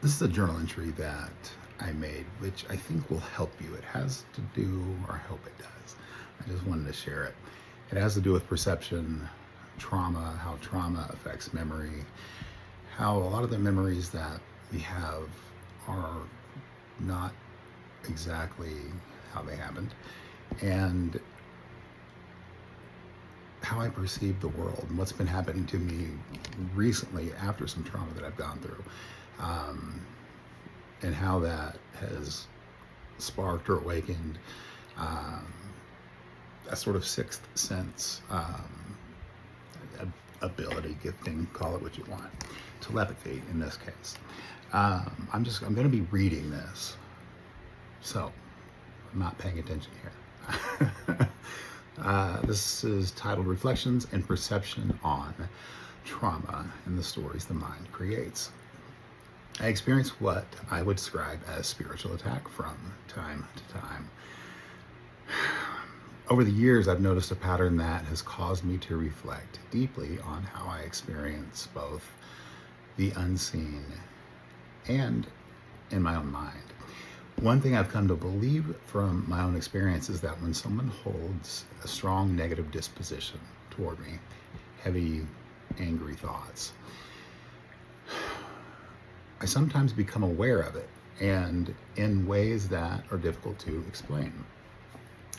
This is a journal entry that I made, which I think will help you. It has to do, or I hope it does. I just wanted to share it. It has to do with perception, trauma, how trauma affects memory, how a lot of the memories that we have are not exactly how they happened, and how I perceive the world and what's been happening to me recently after some trauma that I've gone through. Um, and how that has sparked or awakened um, a sort of sixth sense ability, gifting, call it what you want, telepathy in this case. I'm going to be reading this, so I'm not paying attention here. This is titled Reflections and Perception on Trauma and the Stories the Mind Creates. I experienced what I would describe as spiritual attack from time to time. Over the years, I've noticed a pattern that has caused me to reflect deeply on how I experience both the unseen and in my own mind. One thing I've come to believe from my own experience is that when someone holds a strong negative disposition toward me, heavy, angry thoughts, I sometimes become aware of it, and in ways that are difficult to explain.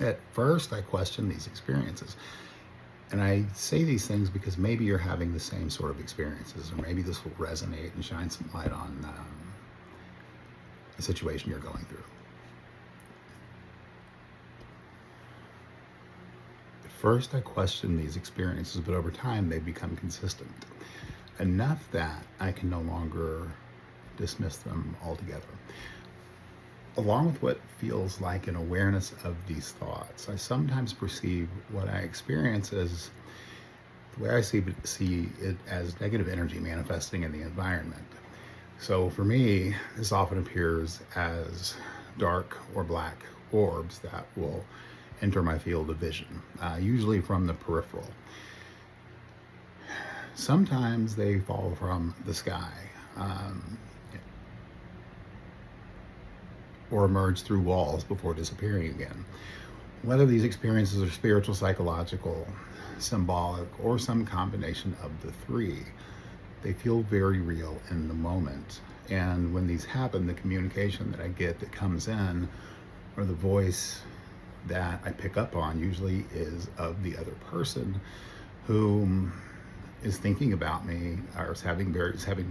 At first, I question these experiences. And I say these things because maybe you're having the same sort of experiences, or maybe this will resonate and shine some light on the situation you're going through. At first, I question these experiences, but over time, they become consistent enough that I can no longer dismiss them altogether. Along with what feels like an awareness of these thoughts, I sometimes perceive what I experience as the way I see it as negative energy manifesting in the environment. So for me, this often appears as dark or black orbs that will enter my field of vision, usually from the peripheral. Sometimes they fall from the sky. Or emerge through walls before disappearing again. Whether these experiences are spiritual, psychological, symbolic, or some combination of the three, they feel very real in the moment. And when these happen, the communication that I get that comes in, or the voice that I pick up on, usually is of the other person who is thinking about me, or is having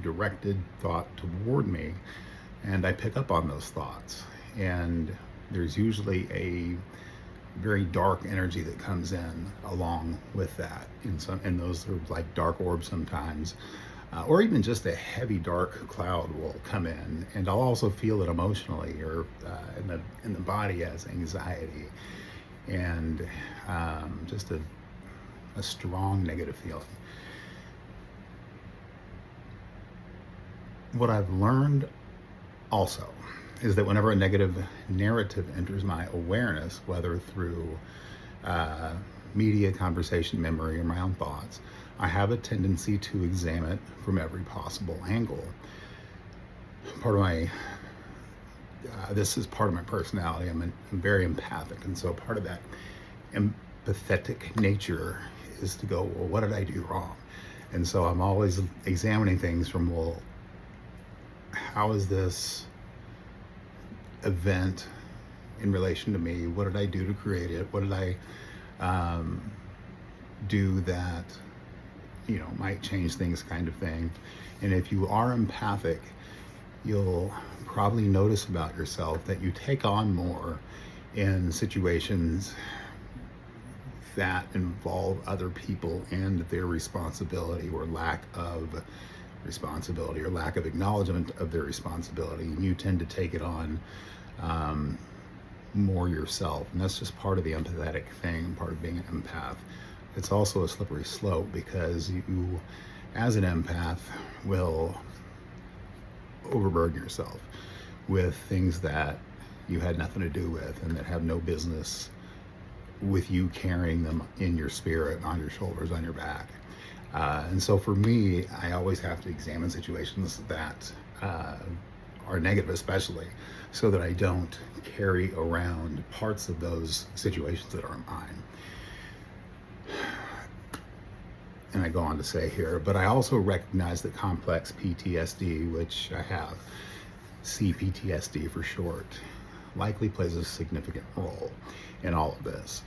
directed thought toward me, and I pick up on those thoughts. And there's usually a very dark energy that comes in along with that. And those are like dark orbs sometimes, or even just a heavy dark cloud will come in, and I'll also feel it emotionally or in the body as anxiety and just a strong negative feeling. What I've learned also is that whenever a negative narrative enters my awareness, whether through media, conversation, memory, or my own thoughts, I have a tendency to examine it from every possible angle. This is part of my personality. I'm very empathic, and so part of that empathetic nature is to go, well, what did I do wrong? And so I'm always examining things from, well, how is this event in relation to me? What did I do to create it? What did I do that might change things, kind of thing? And if you are empathic, you'll probably notice about yourself that you take on more in situations that involve other people and their responsibility or lack of responsibility, or lack of acknowledgement of their responsibility, and you tend to take it on more yourself. And that's just part of the empathetic thing, part of being an empath. It's also a slippery slope because you, as an empath, will overburden yourself with things that you had nothing to do with and that have no business with you carrying them in your spirit, on your shoulders, on your back. And so for me, I always have to examine situations that are negative especially, so that I don't carry around parts of those situations that aren't mine. And I go on to say here, but I also recognize that complex PTSD, which I have, CPTSD for short, likely plays a significant role in all of this.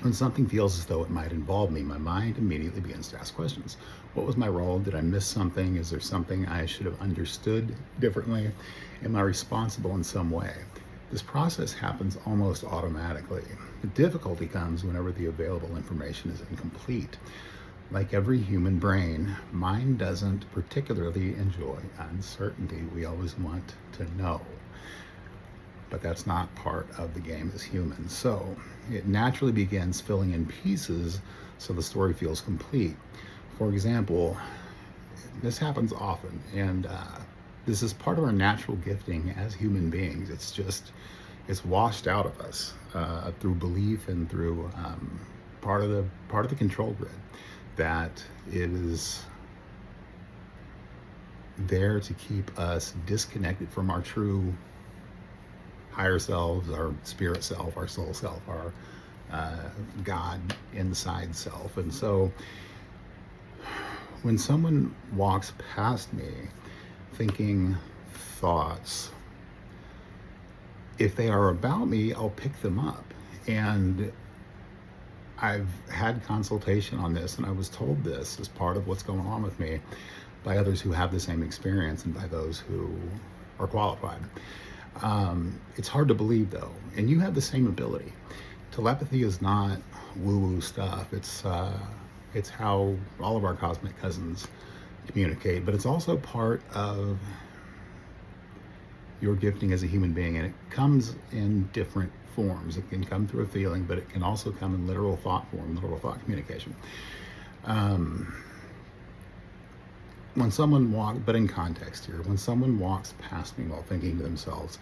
When something feels as though it might involve me, my mind immediately begins to ask questions. What was my role? Did I miss something? Is there something I should have understood differently? Am I responsible in some way? This process happens almost automatically. The difficulty comes whenever the available information is incomplete. Like every human brain, mine doesn't particularly enjoy uncertainty. We always want to know. But that's not part of the game as humans. So it naturally begins filling in pieces so the story feels complete. For example, this happens often, and this is part of our natural gifting as human beings. It's washed out of us through belief and through part of the control grid, that it is there to keep us disconnected from our true higher selves, our spirit self, our soul self, our God inside self. And so when someone walks past me thinking thoughts, if they are about me, I'll pick them up. And I've had consultation on this, and I was told this as part of what's going on with me by others who have the same experience and by those who are qualified. It's hard to believe, though, and you have the same ability. Telepathy is not woo-woo stuff. It's how all of our cosmic cousins communicate, but it's also part of your gifting as a human being, and it comes in different forms. It can come through a feeling, but it can also come in literal thought form, literal thought communication. When someone but in context here, when someone walks past me while thinking to themselves,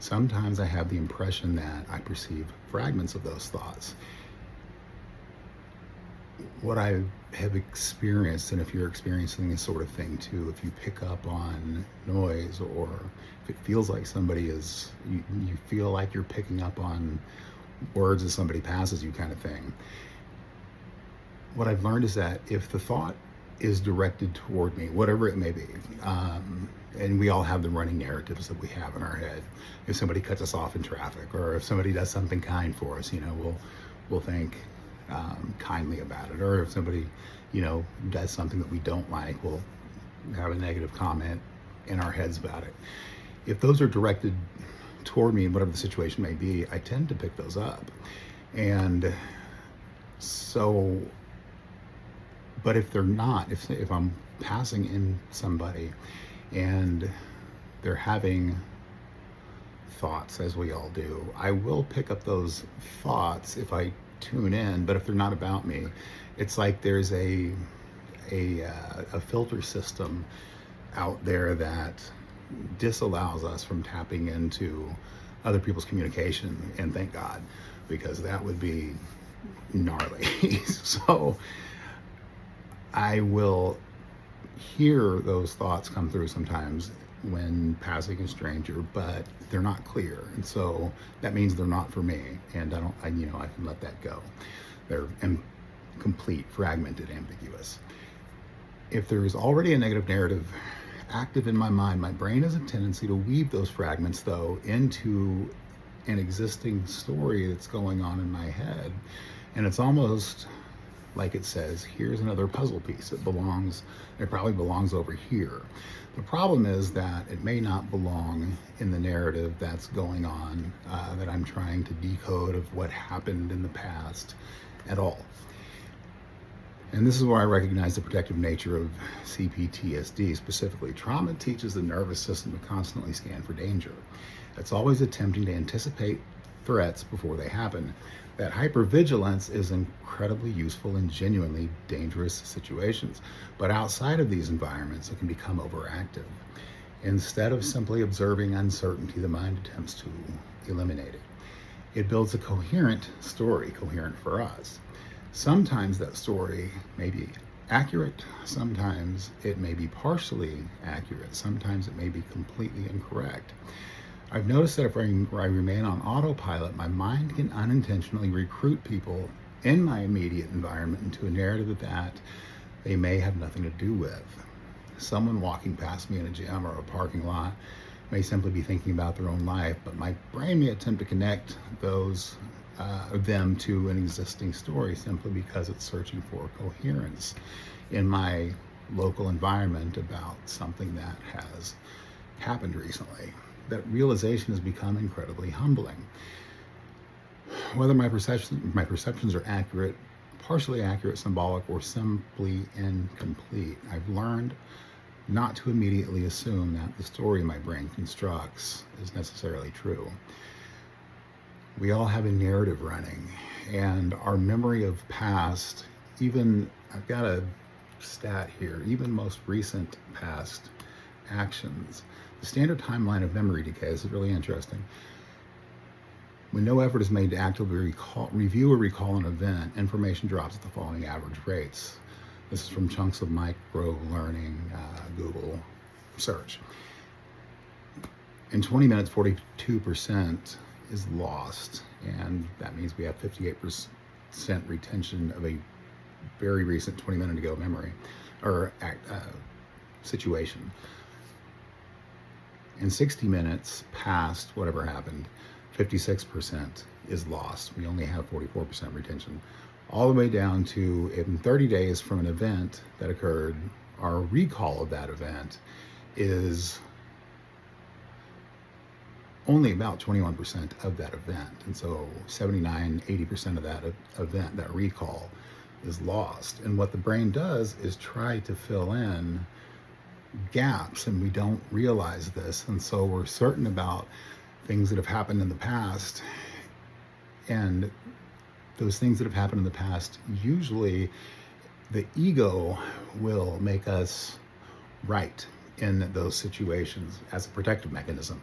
sometimes I have the impression that I perceive fragments of those thoughts. What I have experienced, and if you're experiencing this sort of thing too, if you pick up on noise, or if it feels like somebody is, you feel like you're picking up on words as somebody passes you kind of thing. What I've learned is that if the thought is directed toward me, whatever it may be, and we all have the running narratives that we have in our head. If somebody cuts us off in traffic, or if somebody does something kind for us, we'll think kindly about it. Or if somebody, does something that we don't like, we'll have a negative comment in our heads about it. If those are directed toward me, whatever the situation may be, I tend to pick those up. And so, but if they're not, if I'm passing in somebody and they're having thoughts, as we all do, I will pick up those thoughts if I tune in. But if they're not about me, it's like there's a filter system out there that disallows us from tapping into other people's communication, and thank God, because that would be gnarly. So I will hear those thoughts come through sometimes when passing a stranger, but they're not clear, and so that means they're not for me, and I can let that go. They're incomplete, fragmented, ambiguous. If there is already a negative narrative active in my mind, my brain has a tendency to weave those fragments, though, into an existing story that's going on in my head, and it's almost like it says, here's another puzzle piece. It probably belongs over here. The problem is that it may not belong in the narrative that's going on, that I'm trying to decode of what happened in the past at all. And this is where I recognize the protective nature of CPTSD. Specifically, trauma teaches the nervous system to constantly scan for danger. It's always attempting to anticipate threats before they happen. That hypervigilance is incredibly useful in genuinely dangerous situations. But outside of these environments, it can become overactive. Instead of simply observing uncertainty, the mind attempts to eliminate it. It builds a coherent story, coherent for us. Sometimes that story may be accurate. Sometimes it may be partially accurate. Sometimes it may be completely incorrect. I've noticed that if I remain on autopilot, my mind can unintentionally recruit people in my immediate environment into a narrative that they may have nothing to do with. Someone walking past me in a gym or a parking lot may simply be thinking about their own life, but my brain may attempt to connect them to an existing story simply because it's searching for coherence in my local environment about something that has happened recently. That realization has become incredibly humbling. Whether my perceptions are accurate, partially accurate, symbolic, or simply incomplete, I've learned not to immediately assume that the story my brain constructs is necessarily true. We all have a narrative running, and our memory of past, even, I've got a stat here, even most recent past actions. The standard timeline of memory decay, this is really interesting. When no effort is made to actively review or recall an event, information drops at the following average rates. This is from Chunks of Micro Learning, Google search. In 20 minutes, 42% is lost, and that means we have 58% retention of a very recent 20-minute ago memory or situation. In 60 minutes past whatever happened, 56% is lost. We only have 44% retention. All the way down to in 30 days from an event that occurred, our recall of that event is only about 21% of that event. And so 80% of that event, that recall, is lost. And what the brain does is try to fill in gaps, and we don't realize this. And so we're certain about things that have happened in the past, and those things that have happened in the past, usually the ego will make us right in those situations as a protective mechanism.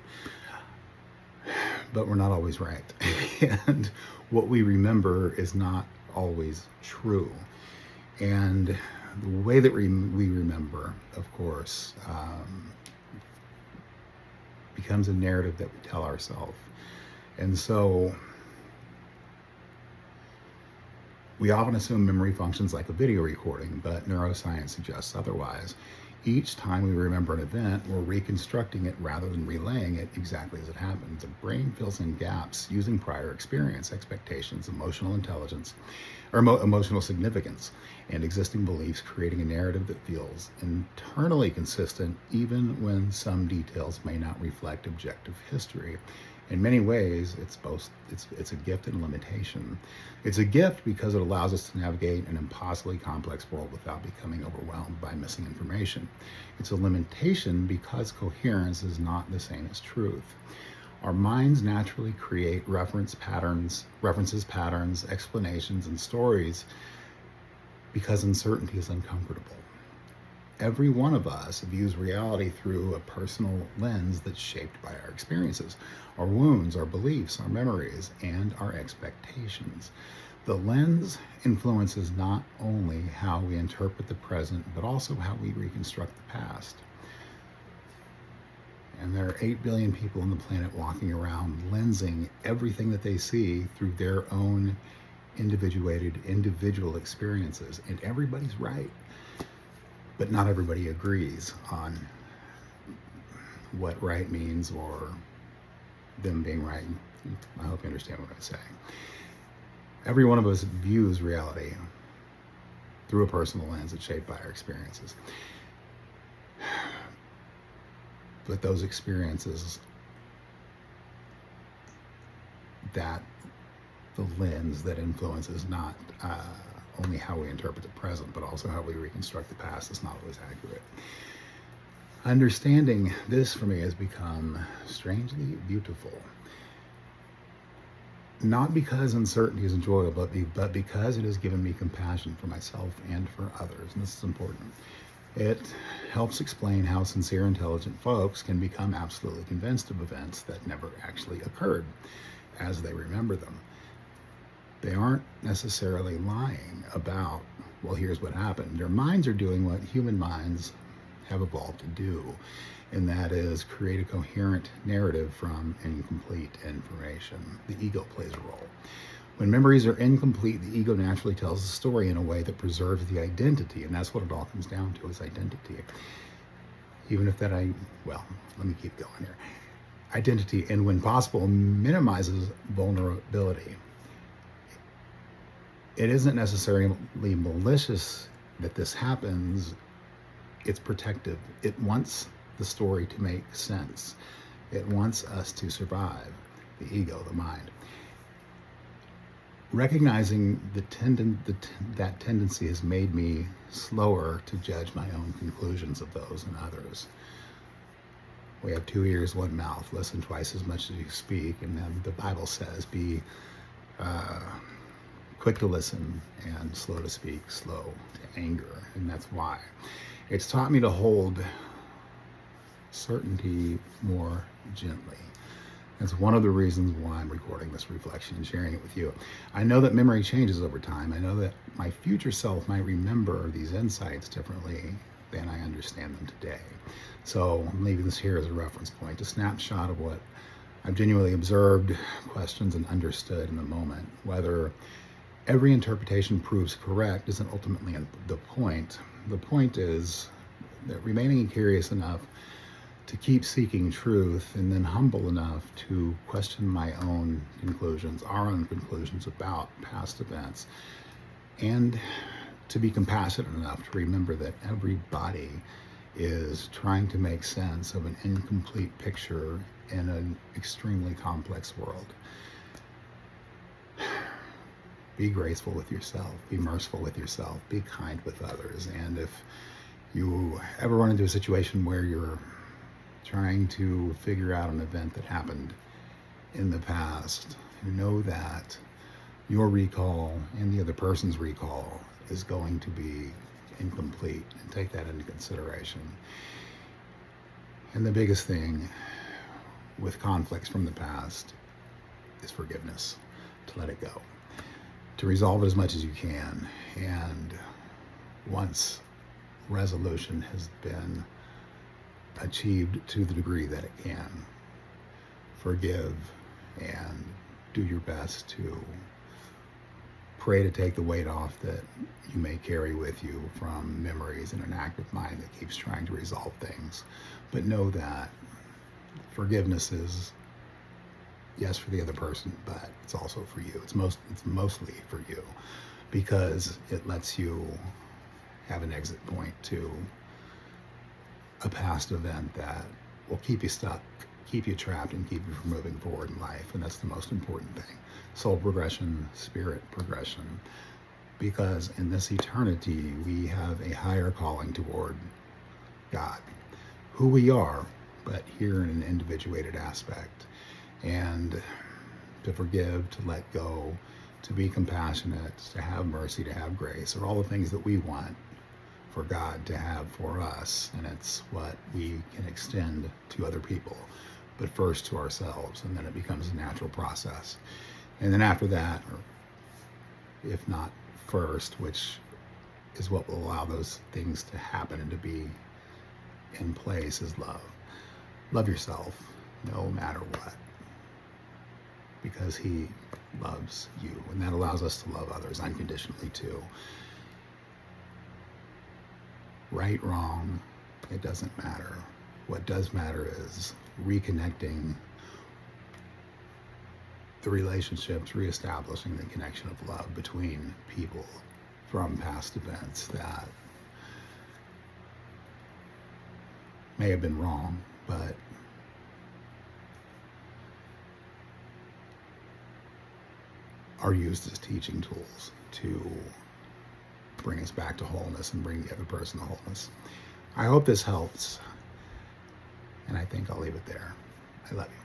But we're not always right. And what we remember is not always true. And the way that we remember, of course, becomes a narrative that we tell ourselves. And so we often assume memory functions like a video recording, but neuroscience suggests otherwise. Each time we remember an event, we're reconstructing it rather than relaying it exactly as it happened. The brain fills in gaps using prior experience, expectations, emotional intelligence, or emotional significance, and existing beliefs, creating a narrative that feels internally consistent, even when some details may not reflect objective history. In many ways, it's a gift and a limitation. It's a gift because it allows us to navigate an impossibly complex world without becoming overwhelmed by missing information. It's a limitation because coherence is not the same as truth. Our minds naturally create references, patterns, explanations, and stories because uncertainty is uncomfortable. Every one of us views reality through a personal lens that's shaped by our experiences, our wounds, our beliefs, our memories, and our expectations. The lens influences not only how we interpret the present, but also how we reconstruct the past. And there are 8 billion people on the planet walking around lensing everything that they see through their own individual experiences. And everybody's right. But not everybody agrees on what right means or them being right. I hope you understand what I'm saying. Every one of us views reality through a personal lens that's shaped by our experiences. But those experiences, that the lens that influences not only how we interpret the present, but also how we reconstruct the past, is not always accurate. Understanding this for me has become strangely beautiful. Not because uncertainty is enjoyable, but because it has given me compassion for myself and for others. And this is important. It helps explain how sincere, intelligent folks can become absolutely convinced of events that never actually occurred as they remember them. They aren't necessarily lying about Well, here's what happened. Their minds are doing what human minds have evolved to do, and that is create a coherent narrative from incomplete information. The ego plays a role. When memories are incomplete, the ego naturally tells the story in a way that preserves the identity, and that's what it all comes down to, is identity. Even if that let me keep going here. Identity, and when possible, minimizes vulnerability. It isn't necessarily malicious that this happens. It's protective. It wants the story to make sense. It wants us to survive, the ego, the mind. Recognizing that tendency has made me slower to judge my own conclusions of those and others. We have 2 ears, 1 mouth. Listen twice as much as you speak. And then the Bible says, be quick to listen and slow to speak, slow to anger. And that's why. It's taught me to hold certainty more gently. That's one of the reasons why I'm recording this reflection and sharing it with you. I know that memory changes over time. I know that my future self might remember these insights differently than I understand them today. So I'm leaving this here as a reference point, a snapshot of what I've genuinely observed, questioned, and understood in the moment. Whether every interpretation proves correct isn't ultimately the point. The point is that remaining curious enough to keep seeking truth, and then humble enough to question my own conclusions, our own conclusions about past events, and to be compassionate enough to remember that everybody is trying to make sense of an incomplete picture in an extremely complex world. Be graceful with yourself, be merciful with yourself, be kind with others. And if you ever run into a situation where you're trying to figure out an event that happened in the past, know that your recall and the other person's recall is going to be incomplete, and take that into consideration. And the biggest thing with conflicts from the past is forgiveness, to let it go, to resolve it as much as you can. And once resolution has been achieved to the degree that it can, forgive and do your best to pray to take the weight off that you may carry with you from memories and an active mind that keeps trying to resolve things. But know that forgiveness is, yes, for the other person, but it's also for you. It's mostly for you, because it lets you have an exit point to a past event that will keep you stuck, keep you trapped, and keep you from moving forward in life. And that's the most important thing. Soul progression, spirit progression. Because in this eternity, we have a higher calling toward God, who we are, but here in an individuated aspect. And to forgive, to let go, to be compassionate, to have mercy, to have grace, are all the things that we want for God to have for us. And it's what we can extend to other people, but first to ourselves, and then it becomes a natural process. And then after that, or if not first, which is what will allow those things to happen and to be in place, is love. Love yourself no matter what, because He loves you, and that allows us to love others unconditionally too. Right, wrong, it doesn't matter. What does matter is reconnecting the relationships, reestablishing the connection of love between people from past events that may have been wrong, but are used as teaching tools to bring us back to wholeness and bring the other person to wholeness. I hope this helps, and I think I'll leave it there. I love you.